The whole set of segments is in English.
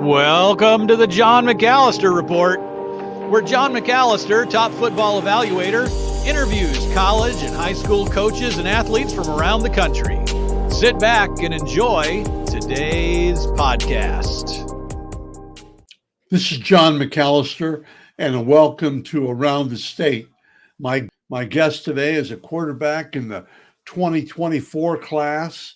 Welcome to the John McAllister Report, where John McAllister, top football evaluator, interviews college and high school coaches and athletes from around the country. Sit back and enjoy today's podcast. This is John McAllister, and welcome to Around the State. My guest today is a quarterback in the 2024 class.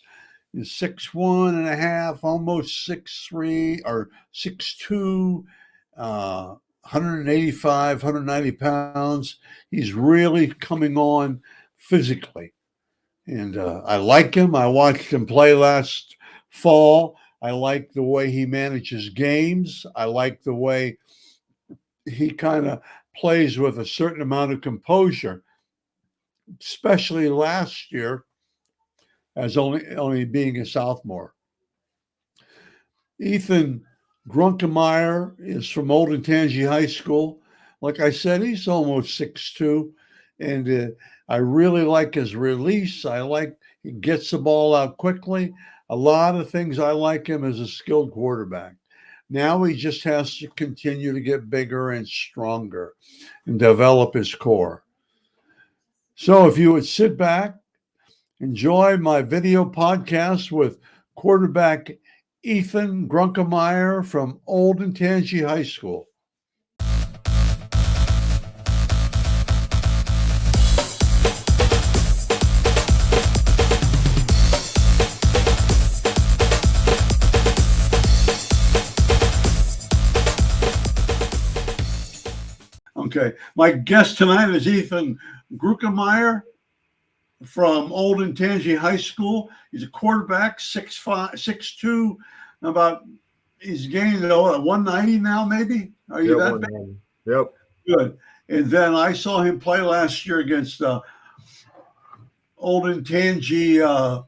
Is 6'1" and a half, almost 6'3" or 6'2", 185, 190 pounds. He's really coming on physically. And I like him. I watched him play last fall. I like the way he manages games. I like the way he kind of plays with a certain amount of composure, especially last year as only being a sophomore. Ethan Grunkemeyer is from Olentangy High School. Like I said, he's almost 6'2", and I really like his release. I like he gets the ball out quickly. A lot of things I like him as a skilled quarterback. Now he just has to continue to get bigger and stronger and develop his core. So if you would sit back, enjoy my video podcast with quarterback Ethan Grunkemeyer from Olentangy High School. Okay, my guest tonight is Ethan Grunkemeyer from Olentangy High School. He's a quarterback, 6'5", 6'2", he's gained 190 now, maybe? Are you that big? Yep. Good. And then I saw him play last year against Olentangy Berlin,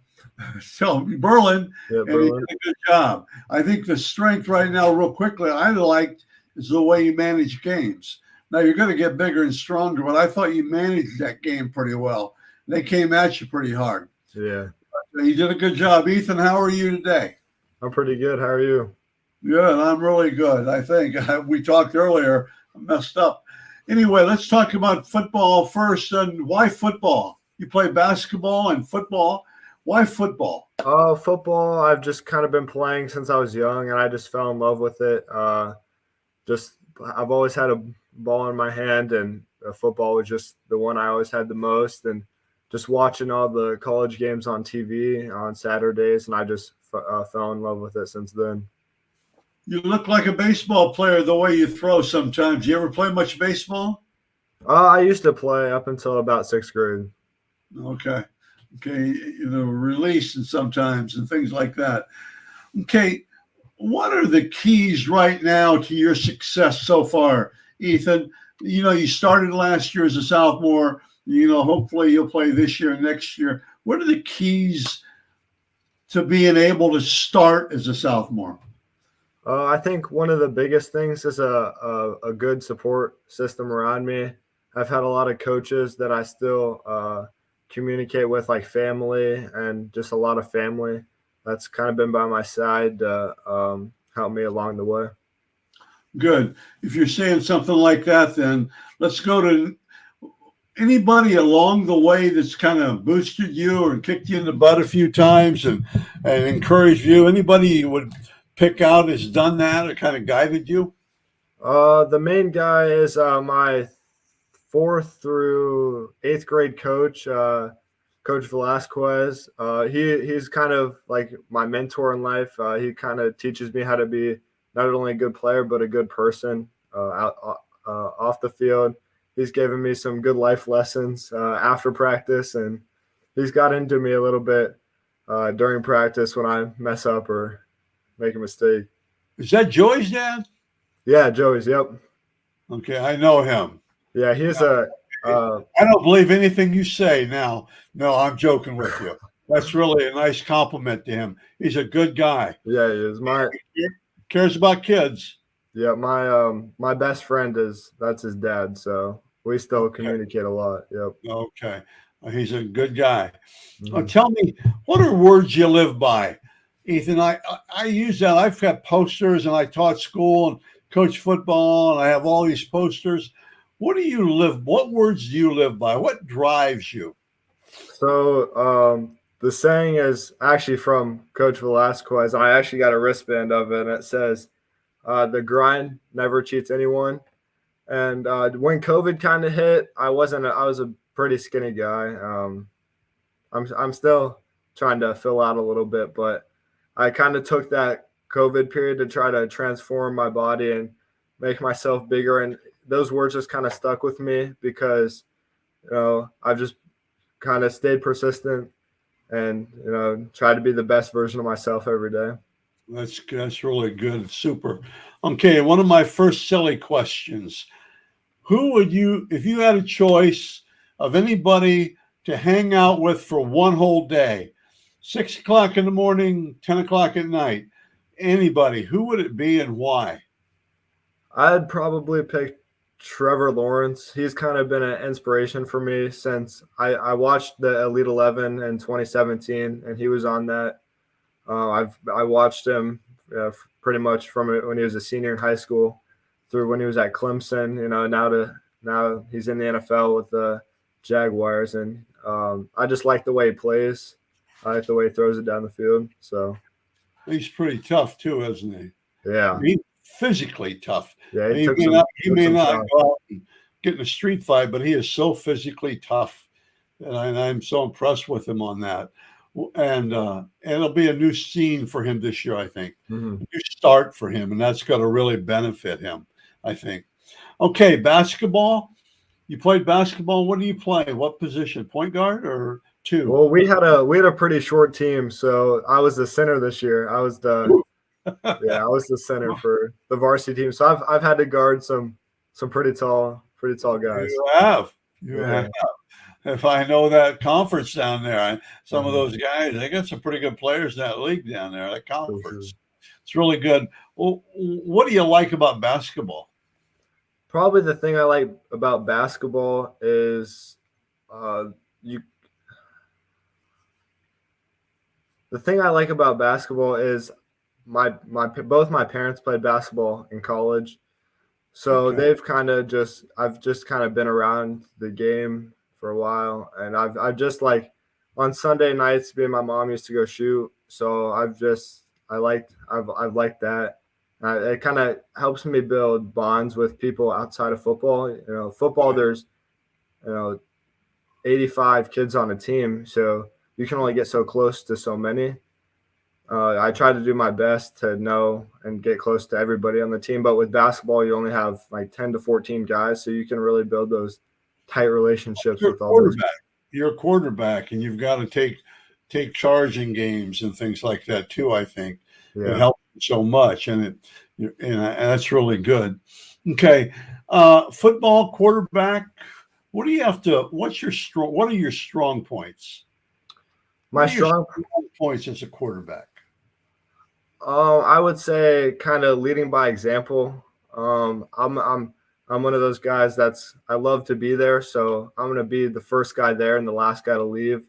and Berlin. he did a good job. I think the strength right now, real quickly, I liked is the way you manage games. Now, you're going to get bigger and stronger, but I thought you managed that game pretty well. They came at you pretty hard. Yeah. You did a good job. Ethan, how are you today? I'm pretty good. How are you? Good. I'm really good, I think. We talked earlier. I messed up. Anyway, let's talk about football first. And why football? You play basketball and football. Why football? Football, I've just kind of been playing since I was young, and I just fell in love with it. I've always had a ball in my hand, and football was just the one I always had the most. And just watching all the college games on TV on Saturdays, and I just fell in love with it since then. You look like a baseball player the way you throw sometimes. You ever play much baseball? I used to play up until about 6th grade. Okay. Release and sometimes and things like that. Okay. What are the keys right now to your success so far, Ethan? You started last year as a sophomore. Hopefully you'll play this year and next year. What are the keys to being able to start as a sophomore? I think one of the biggest things is a good support system around me. I've had a lot of coaches that I still communicate with, like family, and just a lot of family that's kind of been by my side to help me along the way. Good. If you're saying something like that, then let's go to anybody along the way that's kind of boosted you or kicked you in the butt a few times and encouraged you. Anybody you would pick out has done that or kind of guided you? The main guy is my 4th through 8th grade coach, Coach Velasquez. He's kind of like my mentor in life. He kind of teaches me how to be not only a good player, but a good person off the field. He's given me some good life lessons after practice, and he's got into me a little bit during practice when I mess up or make a mistake. Is that Joey's dad? Yeah, Joey's. Yep. Okay, I know him. Yeah, he's I don't believe anything you say now. No, I'm joking with you. That's really a nice compliment to him. He's a good guy. Yeah, he is. He cares about kids. Yeah, my best friend that's his dad, so we still communicate a lot. Yep. Okay. He's a good guy. Mm-hmm. Tell me, what are words you live by? Ethan, I use that. I've got posters, and I taught school and coach football, and I have all these posters. What words do you live by? What drives you? So the saying is actually from Coach Velasquez. I actually got a wristband of it, and it says, "The grind never cheats anyone." And when COVID kind of hit, I was a pretty skinny guy. I'm still trying to fill out a little bit, but I kind of took that COVID period to try to transform my body and make myself bigger. And those words just kind of stuck with me because, I've just kind of stayed persistent and, try to be the best version of myself every day. That's really good. Super. Okay, one of my first silly questions. Who would you, if you had a choice of anybody to hang out with for one whole day, 6 o'clock in the morning, 10 o'clock at night, anybody, who would it be and why? I'd probably pick Trevor Lawrence. He's kind of been an inspiration for me since I watched the Elite 11 in 2017, and he was on that. I watched him pretty much from when he was a senior in high school through when he was at Clemson. Now he's in the NFL with the Jaguars, and I just like the way he plays. I like the way he throws it down the field. So he's pretty tough too, isn't he? Yeah. He's physically tough. Yeah, he may not go out and get in a street fight, but he is so physically tough, and I'm so impressed with him on that. And it'll be a new scene for him this year, I think. Mm-hmm. A new start for him, and that's going to really benefit him, I think. Okay, basketball. You played basketball. What do you play? What position? Point guard or two? Well, we had a pretty short team, so I was the center this year. I was the center for the varsity team. So I've had to guard some pretty tall guys. You have. If I know that conference down there, some of those guys, they got some pretty good players in that league down there. That conference, it's really good. Well, what do you like about basketball? Probably the thing I like about basketball is the thing I like about basketball is both my parents played basketball in college, so I've just kind of been around the game for a while, and I've just like on Sunday nights, me and my mom used to go shoot, so I've liked that. It kind of helps me build bonds with people outside of football. Football, there's 85 kids on a team, so you can only get so close to so many. I try to do my best to know and get close to everybody on the team, but with basketball, you only have like 10 to 14 guys, so you can really build those tight relationships with all those. You're a quarterback, and you've got to take charge in games and things like that too. I think it helps so much, and that's really good. Okay, football quarterback. What are your strong points? My strong points as a quarterback. I would say kind of leading by example. I'm one of those guys I love to be there, so I'm going to be the first guy there and the last guy to leave.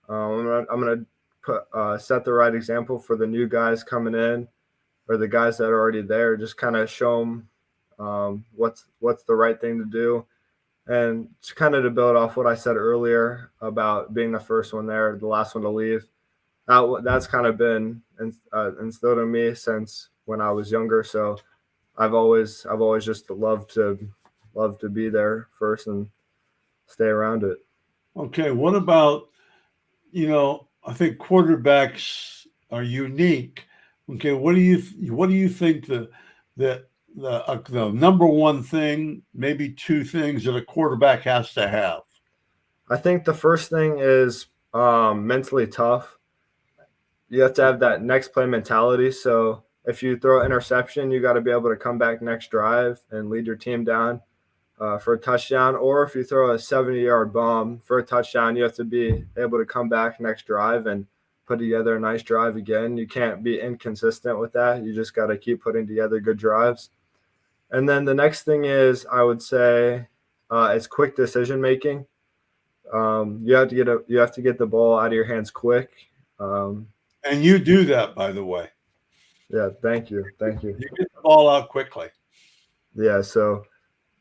I'm going to set the right example for the new guys coming in, or the guys that are already there. Just kind of show them what's the right thing to do, and it's kind of to build off what I said earlier about being the first one there, the last one to leave. That's kind of been instilled in me since when I was younger. So I've always just loved to be there first and stay around it. Okay, what about, I think quarterbacks are unique. Okay, what do you think the number one thing, maybe two things that a quarterback has to have? I think the first thing is mentally tough. You have to have that next play mentality. So if you throw an interception, you got to be able to come back next drive and lead your team down for a touchdown. Or if you throw a 70-yard bomb for a touchdown, you have to be able to come back next drive and put together a nice drive again. You can't be inconsistent with that. You just got to keep putting together good drives. And then the next thing is, I would say, is quick decision making. You have to get the ball out of your hands quick. And you do that, by the way. Yeah, thank you. You get the ball out quickly. Yeah, so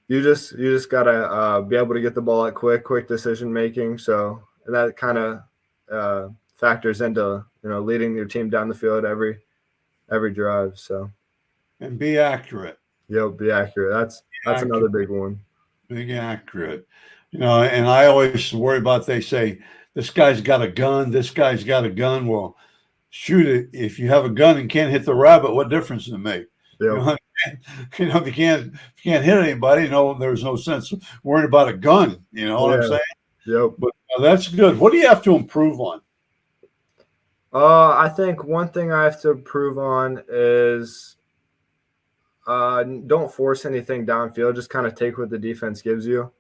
you just gotta be able to get the ball out quick decision making. So and that kind of factors into leading your team down the field every drive. So And be accurate. be accurate. That's another big one. Being accurate. And I always worry about, they say, this guy's got a gun, this guy's got a gun. Well, shoot it. If you have a gun and can't hit the rabbit, what difference does it make? Yep. If you can't hit anybody, there's no sense worrying about a gun. You know what I'm saying? Yep. But that's good. What do you have to improve on? I think one thing I have to improve on is don't force anything downfield. Just kind of take what the defense gives you.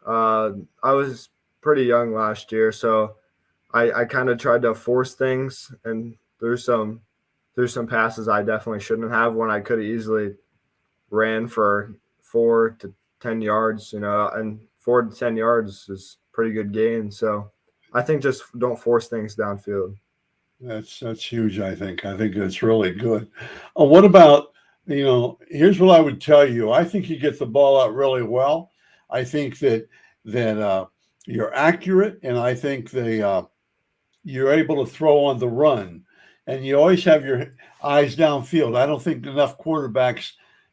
I was pretty young last year, so I kind of tried to force things, and there's some passes I definitely shouldn't have when I could have easily ran for 4 to 10 yards, and 4 to 10 yards is pretty good gain. So I think just don't force things downfield. That's huge. I think that's really good. What about, here's what I would tell you. I think you get the ball out really well. I think that you're accurate, and I think you're able to throw on the run, and you always have your eyes downfield. I don't think enough quarterbacks,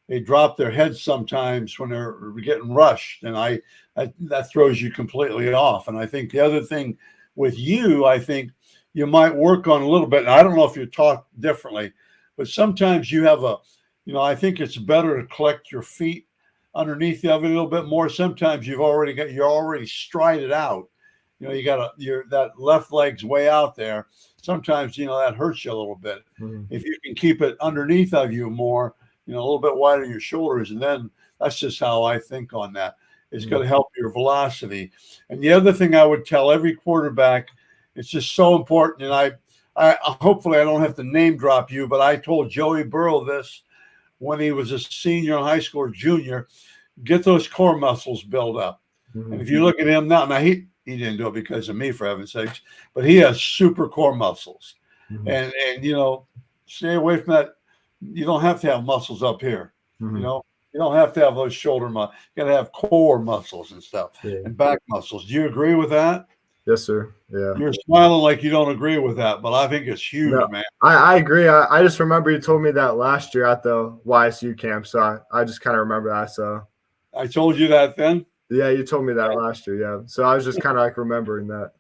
they drop their heads sometimes when they're getting rushed, and that throws you completely off. And I think the other thing with you, I think you might work on a little bit. And I don't know if you're taught differently, but sometimes you have I think it's better to collect your feet underneath you a little bit more. Sometimes you're already strided out. You got that left leg's way out there. Sometimes, that hurts you a little bit. Mm-hmm. If you can keep it underneath of you more, a little bit wider your shoulders, and then that's just how I think on that. It's going to help your velocity. And the other thing I would tell every quarterback, it's just so important. And I hopefully I don't have to name drop you, but I told Joey Burrow this when he was a senior in high school or junior: get those core muscles built up. Mm-hmm. And if you look at him now he didn't do it because of me, for heaven's sakes, but he has super core muscles. Mm-hmm. And stay away from that. You don't have to have muscles up here. Mm-hmm. You don't have to have those shoulder muscles. You got to have core muscles and stuff, and back muscles. Do you agree with that? Yes, sir. Yeah. You're smiling like you don't agree with that, but I think it's huge, man. I agree. I just remember you told me that last year at the YSU camp, so I just kind of remember that. So I told you that then? Yeah, you told me that last year, yeah. So I was just kind of like remembering that.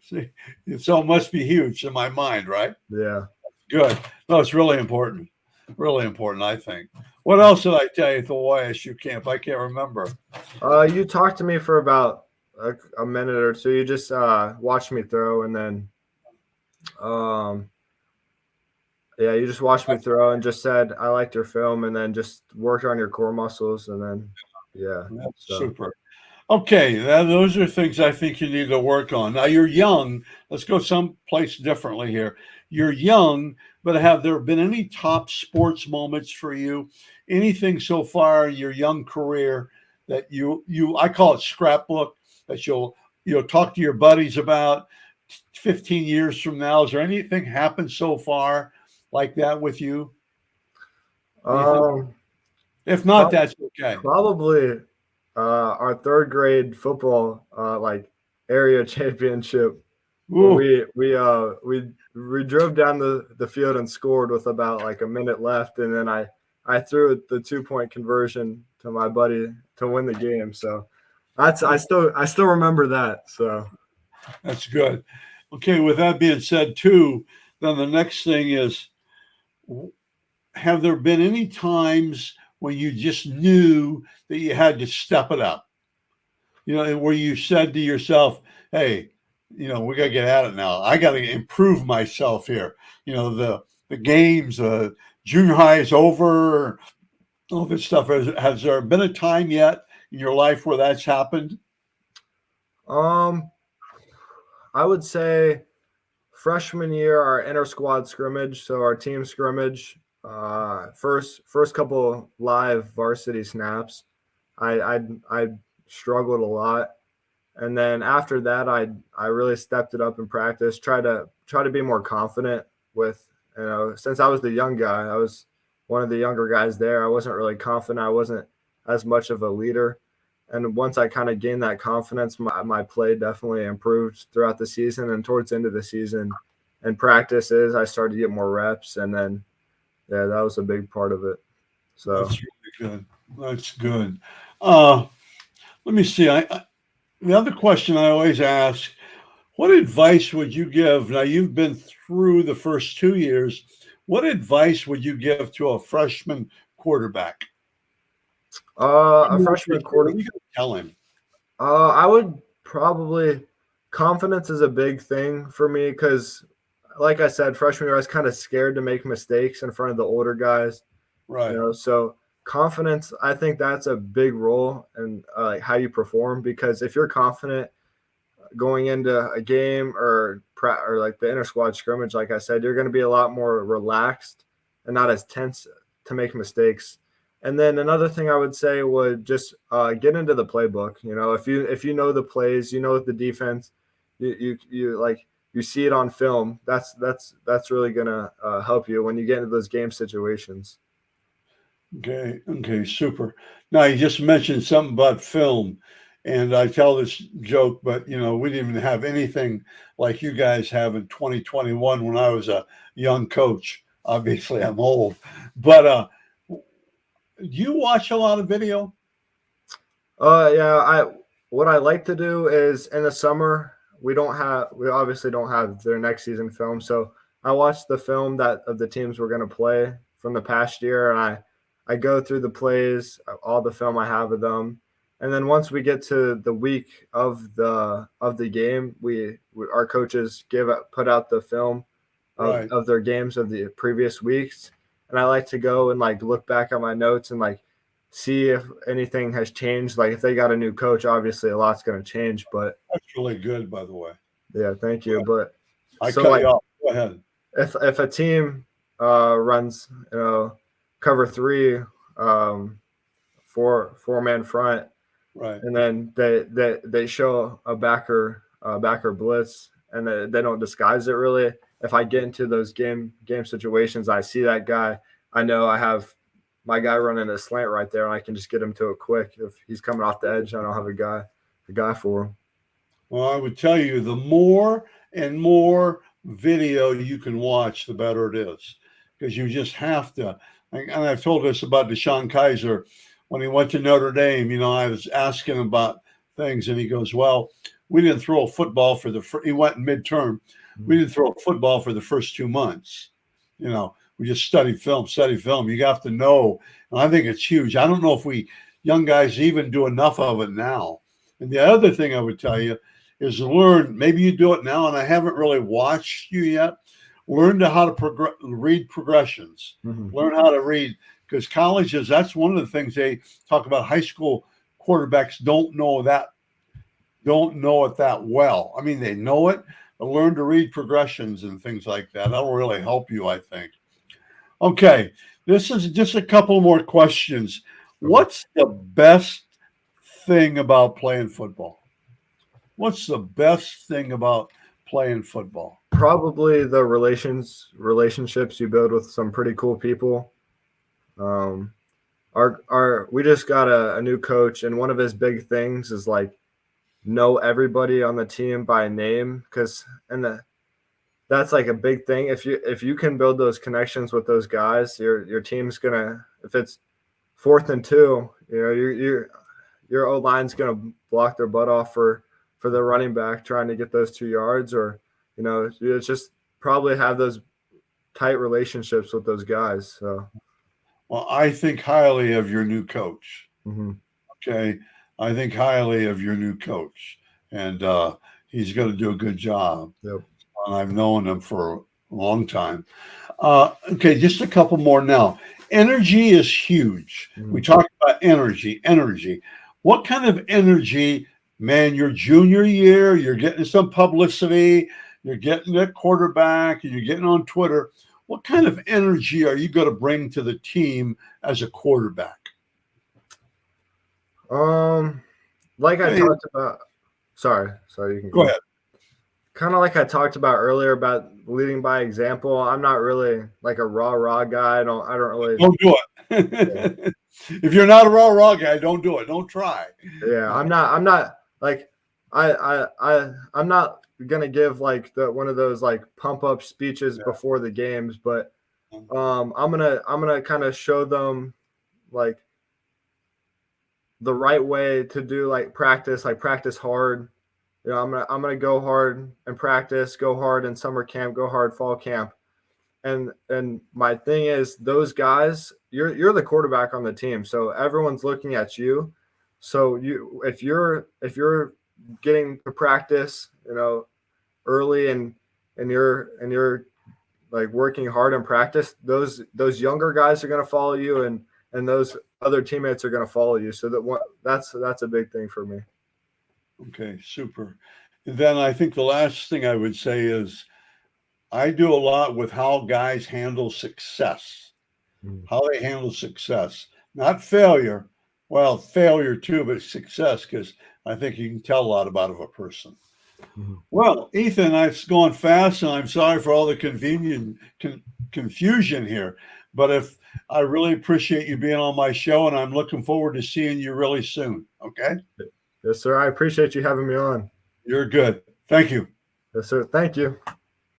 See, so it must be huge in my mind, right? Yeah. Good. No, it's really important. Really important, I think. What else did I tell you at the YSU camp? I can't remember. You talked to me for about a minute or two. You just watched me throw, and then you just watched me throw and just said I liked your film, and then just worked on your core muscles, and then That's super. Okay, those are things I think you need to work on. Now you're young. Let's go someplace differently here. You're young, but have there been any top sports moments for you? Anything so far in your young career that I call it scrapbook, that you'll talk to your buddies about 15 years from now? Is there anything happened so far like that with you? If not, that's okay. Probably our third grade football area championship. We drove down the field and scored with about like a minute left, and then I threw the 2-point conversion to my buddy to win the game. So I still remember that. So that's good. Okay, with that being said, too, then the next thing is, have there been any times when you just knew that you had to step it up? Where you said to yourself, hey, we got to get at it now. I got to improve myself here. The games, junior high is over, all this stuff. Has there been a time yet in your life where that's happened? I would say freshman year, our inter-squad scrimmage, so our team scrimmage, first couple live varsity snaps, I struggled a lot, and then after that, I really stepped it up in practice. Try to be more confident with, since I was the young guy, I was one of the younger guys there. I wasn't really confident. I wasn't as much of a leader. And once I kind of gained that confidence, my play definitely improved throughout the season. And towards the end of the season and practices, I started to get more reps. And then, yeah, that was a big part of it. So That's really good. That's good. Let me see. The other question I always ask, what advice would you give? Now, you've been through the first 2 years. What advice would you give to a freshman quarterback? a freshman What quarter. are you going to tell him? I would probably confidence is a big thing for me because, like I said, freshman year I was kind of scared to make mistakes in front of the older guys. Right. So confidence, I think that's a big role in like how you perform, because if you're confident going into a game or like the inter squad scrimmage, like I said, you're going to be a lot more relaxed and not as tense to make mistakes. And then another thing I would say would just get into the playbook. If you know the plays, the defense, you see it on film. That's really gonna help you when you get into those game situations. Okay, super. Now, you just mentioned something about film, and I tell this joke, but we didn't even have anything like you guys have in 2021 when I was a young coach. Obviously, I'm old, but do you watch a lot of video? Yeah. What I like to do is in the summer we obviously don't have their next season film, so I watch the film that of the teams we're going to play from the past year, and I go through the plays, all the film I have of them, and then once we get to the week of the game, our coaches put out the film Right. of their games of the previous weeks, and I like to go and like look back at my notes and like see if anything has changed. Like if they got a new coach, obviously a lot's going to change. But That's really good, by the way. yeah, thank you. But I so cut like you off. Go ahead. if a team runs cover three, four-man front, Right. and then they show a backer blitz, and they don't disguise it really. If I get into those game situations, I see that guy, I know I have my guy running a slant right there, and I can just get him to it quick. If he's coming off the edge, I don't have a guy for him. Well, I would tell you, the more and more video you can watch, the better it is, because you just have to. And I've told this about Deshaun Kaiser when he went to Notre Dame. I was asking him about things, and he goes, "Well, we didn't throw a football for he went in midterm. We didn't throw a football for the first 2 months. We just studied film. You have to know." And I think it's huge. I don't know if we young guys even do enough of it now. And the other thing I would tell you is learn. Maybe you do it now, and I haven't really watched you yet. Learn how to read progressions. Mm-hmm. Learn how to read, because colleges, that's one of the things they talk about. High school quarterbacks don't know it that well. I mean, they know it, but learn to read progressions and things like that. That'll really help you, I think. Okay, this is just a couple more questions. What's the best thing about playing football? What's the best thing about playing football? Probably the relationships you build with some pretty cool people. We just got a new coach, and one of his big things is like know everybody on the team by name, that's like a big thing. If you can build those connections with those guys, your team's gonna. If it's 4th and 2, your O line's gonna block their butt off for the running back trying to get those 2 yards, or it's just probably have those tight relationships with those guys. So, well, I think highly of your new coach. mm-hmm. Okay, I think highly of your new coach, and he's going to do a good job. Yep. And I've known him for a long time. Okay, just a couple more now. Energy is huge. Mm-hmm. We talked about energy. What kind of energy, man? Your junior year, you're getting some publicity, you're getting that quarterback, and you're getting on Twitter. What kind of energy are you going to bring to the team as a quarterback? Like I talked about. Sorry, you can go ahead. kind of like I talked about earlier about leading by example. I'm not really like a rah guy. I don't really. Don't do it. If you're not a rah guy, don't do it. Don't try. Yeah, I'm not like I'm not gonna give like one of those like pump up speeches before the games, but I'm gonna kind of show them like the right way to do like practice hard. You know, I'm gonna go hard and practice, go hard in summer camp, go hard fall camp. And my thing is those guys, you're the quarterback on the team. So everyone's looking at you. So if you're getting to practice, you know, early and you're like working hard in practice, those younger guys are going to follow you and those other teammates are going to follow you. So that's a big thing for me. Okay, super. And then I think the last thing I would say is I do a lot with how guys handle success, how they handle success, not failure. Well, failure too, but success, because I think you can tell a lot about a person. Well, Ethan, I've gone fast, and I'm sorry for all the confusion here. But I really appreciate you being on my show, and I'm looking forward to seeing you really soon. Okay? Yes, sir. I appreciate you having me on. You're good. Thank you. Yes, sir. Thank you.